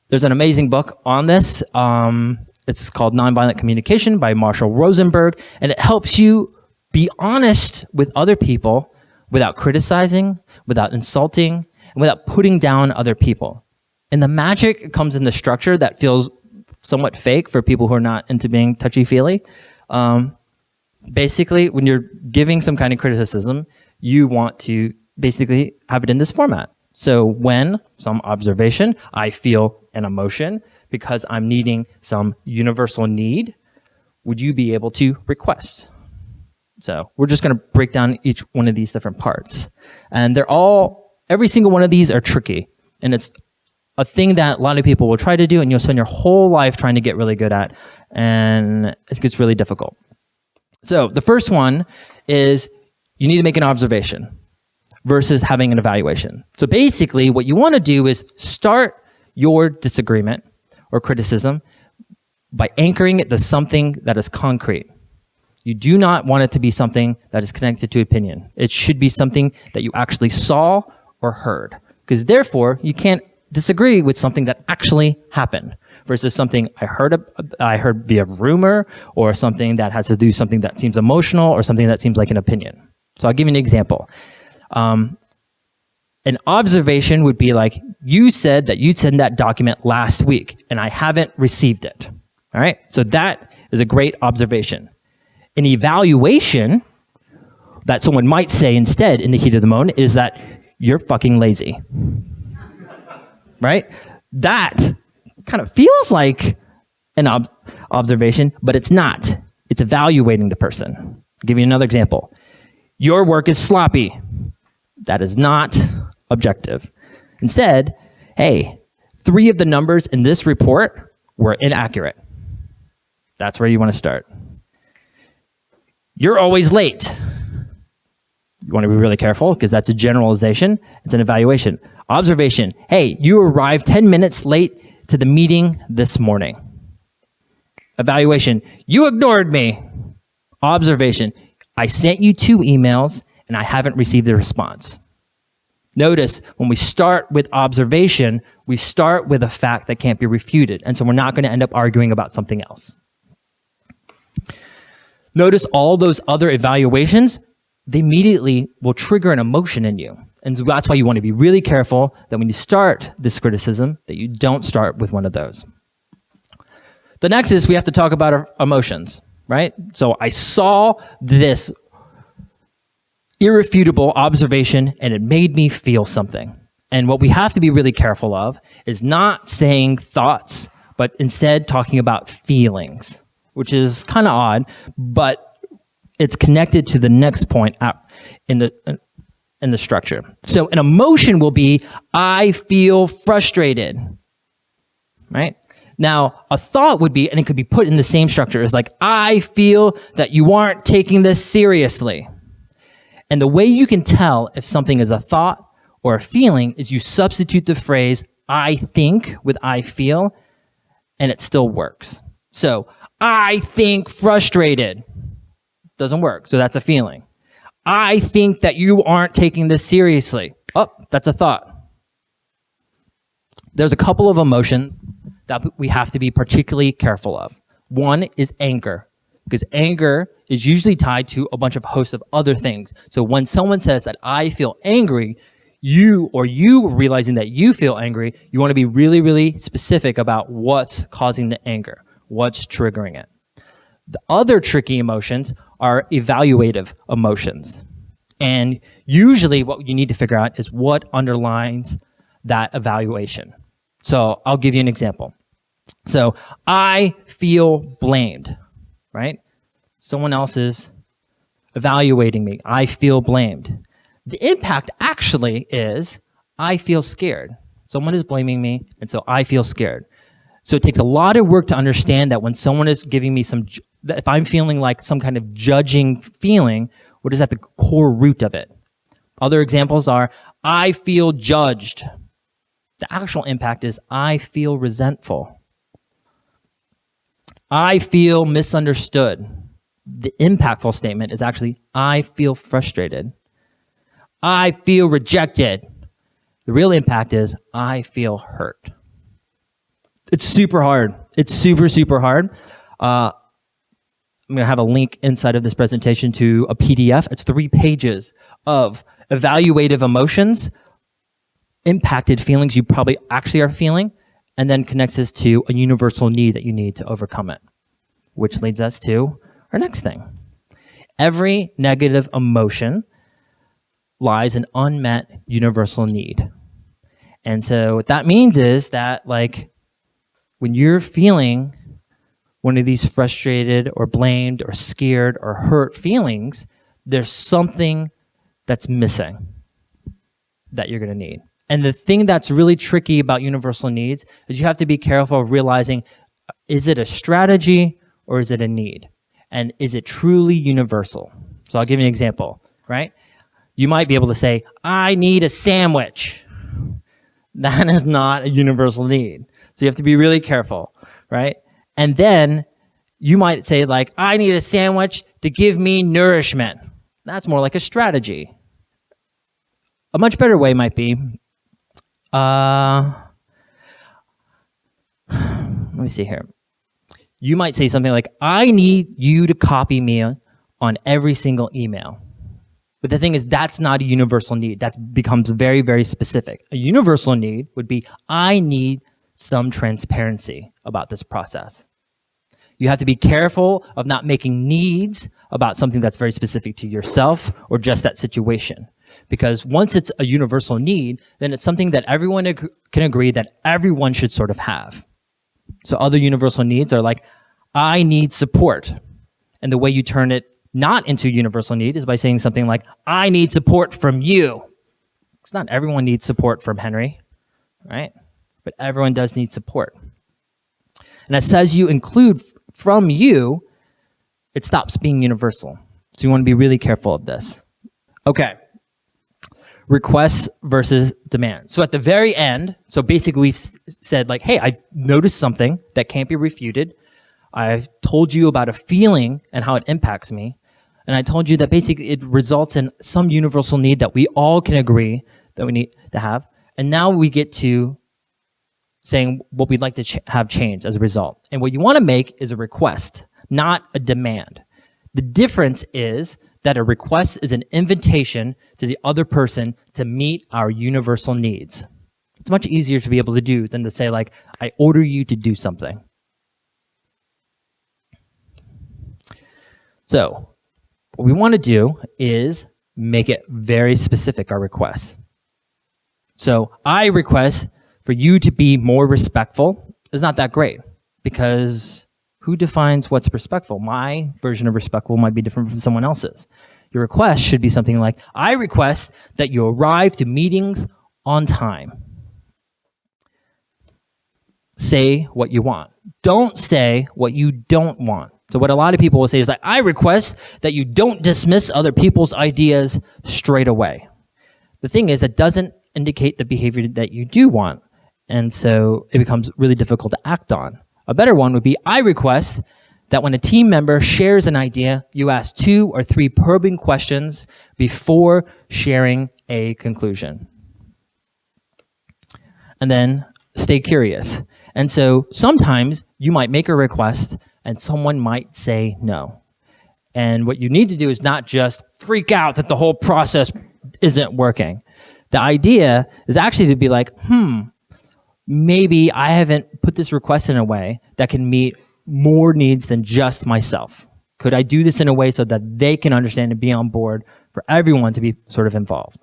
There's an amazing book on this. It's called Nonviolent Communication by Marshall Rosenberg, and it helps you be honest with other people without criticizing, without insulting, and without putting down other people. And the magic comes in the structure that feels somewhat fake for people who are not into being touchy-feely. Basically, when you're giving some kind of criticism, you want to basically have it in this format. So when some observation, I feel an emotion because I'm needing some universal need, would you be able to request? So we're just going to break down each one of these different parts. And every single one of these are tricky. And it's a thing that a lot of people will try to do and you'll spend your whole life trying to get really good at. And it gets really difficult. So the first one is you need to make an observation versus having an evaluation. So basically what you want to do is start your disagreement or criticism by anchoring it to something that is concrete. You do not want it to be something that is connected to opinion. It should be something that you actually saw or heard, because therefore you can't disagree with something that actually happened versus something I heard via rumor, or something that has to do something that seems emotional or something that seems like an opinion. So I'll give you an example. An observation would be like, you said that you'd send that document last week and I haven't received it. All right. So that is a great observation. An evaluation that someone might say instead in the heat of the moment is that you're fucking lazy. Right? That kind of feels like an observation, but it's not. It's evaluating the person. I'll give you another example. Your work is sloppy. That is not objective. Instead, hey, 3 of the numbers in this report were inaccurate. That's where you want to start. You're always late. You want to be really careful because that's a generalization. It's an evaluation. Observation. Hey, you arrived 10 minutes late to the meeting this morning. Evaluation. You ignored me. Observation. I sent you 2 emails and I haven't received a response. Notice when we start with observation, we start with a fact that can't be refuted. And so we're not going to end up arguing about something else. Notice all those other evaluations, they immediately will trigger an emotion in you. And so that's why you want to be really careful that when you start this criticism, that you don't start with one of those. The next is we have to talk about our emotions, right? So I saw this irrefutable observation and it made me feel something. And what we have to be really careful of is not saying thoughts, but instead talking about feelings, which is kind of odd, but it's connected to the next point in the structure. So an emotion will be, I feel frustrated, right? Now, a thought would be, and it could be put in the same structure, is like, I feel that you aren't taking this seriously. And the way you can tell if something is a thought or a feeling is you substitute the phrase, I think, with I feel, and it still works. So, I think frustrated. Doesn't work, so that's a feeling. I think that you aren't taking this seriously. Oh, that's a thought. There's a couple of emotions that we have to be particularly careful of. One is anger, because anger is usually tied to a bunch of hosts of other things. So when someone says that I feel angry, you realizing that you feel angry, you want to be really, really specific about what's causing the anger, what's triggering it. The other tricky emotions are evaluative emotions. And usually what you need to figure out is what underlines that evaluation. So I'll give you an example. So I feel blamed, right? Someone else is evaluating me. I feel blamed. The impact actually is I feel scared. Someone is blaming me, and so I feel scared. So it takes a lot of work to understand that when someone is giving me if I'm feeling like some kind of judging feeling, what is at the core root of it? Other examples are, I feel judged. The actual impact is I feel resentful. I feel misunderstood. The impactful statement is actually, I feel frustrated. I feel rejected. The real impact is, I feel hurt. It's super hard. It's super, super hard. I'm going to have a link inside of this presentation to a PDF. It's 3 pages of evaluative emotions, impacted feelings you probably actually are feeling, and then connects this to a universal need that you need to overcome it, which leads us to our next thing. Every negative emotion lies an unmet universal need. And so what that means is that, like, when you're feeling one of these frustrated or blamed or scared or hurt feelings, there's something that's missing that you're going to need. And the thing that's really tricky about universal needs is you have to be careful of realizing, is it a strategy or is it a need? And is it truly universal? So I'll give you an example, right? You might be able to say, I need a sandwich. That is not a universal need. So you have to be really careful, right? And then you might say, like, I need a sandwich to give me nourishment. That's more like a strategy. A much better way might be, let me see here. You might say something like, I need you to copy me on every single email. But the thing is, that's not a universal need. That becomes very, very specific. A universal need would be, I need some transparency about this process. You have to be careful of not making needs about something that's very specific to yourself or just that situation. Because once it's a universal need, then it's something that everyone can agree that everyone should sort of have. So other universal needs are like, I need support. And the way you turn it not into a universal need is by saying something like, I need support from you. Because not everyone needs support from Henry, right? But everyone does need support. And as says you include from you, it stops being universal. So you want to be really careful of this. Okay. Requests versus demand. So at the very end, so basically we've said, like, hey, I've noticed something that can't be refuted. I've told you about a feeling and how it impacts me. And I told you that basically it results in some universal need that we all can agree that we need to have. And now we get to saying what we'd like to have changed as a result. And what you want to make is a request, not a demand. The difference is that a request is an invitation to the other person to meet our universal needs. It's much easier to be able to do than to say, like, I order you to do something. So what we want to do is make it very specific, our requests. So I request for you to be more respectful is not that great, because who defines what's respectful? My version of respectful might be different from someone else's. Your request should be something like, I request that you arrive to meetings on time. Say what you want. Don't say what you don't want. So what a lot of people will say is, like, I request that you don't dismiss other people's ideas straight away. The thing is, it doesn't indicate the behavior that you do want. And so it becomes really difficult to act on. A better one would be, I request that when a team member shares an idea, you ask 2 or 3 probing questions before sharing a conclusion. And then stay curious. And so sometimes you might make a request and someone might say no. And what you need to do is not just freak out that the whole process isn't working. The idea is actually to be like, maybe I haven't put this request in a way that can meet more needs than just myself. Could I do this in a way so that they can understand and be on board for everyone to be sort of involved?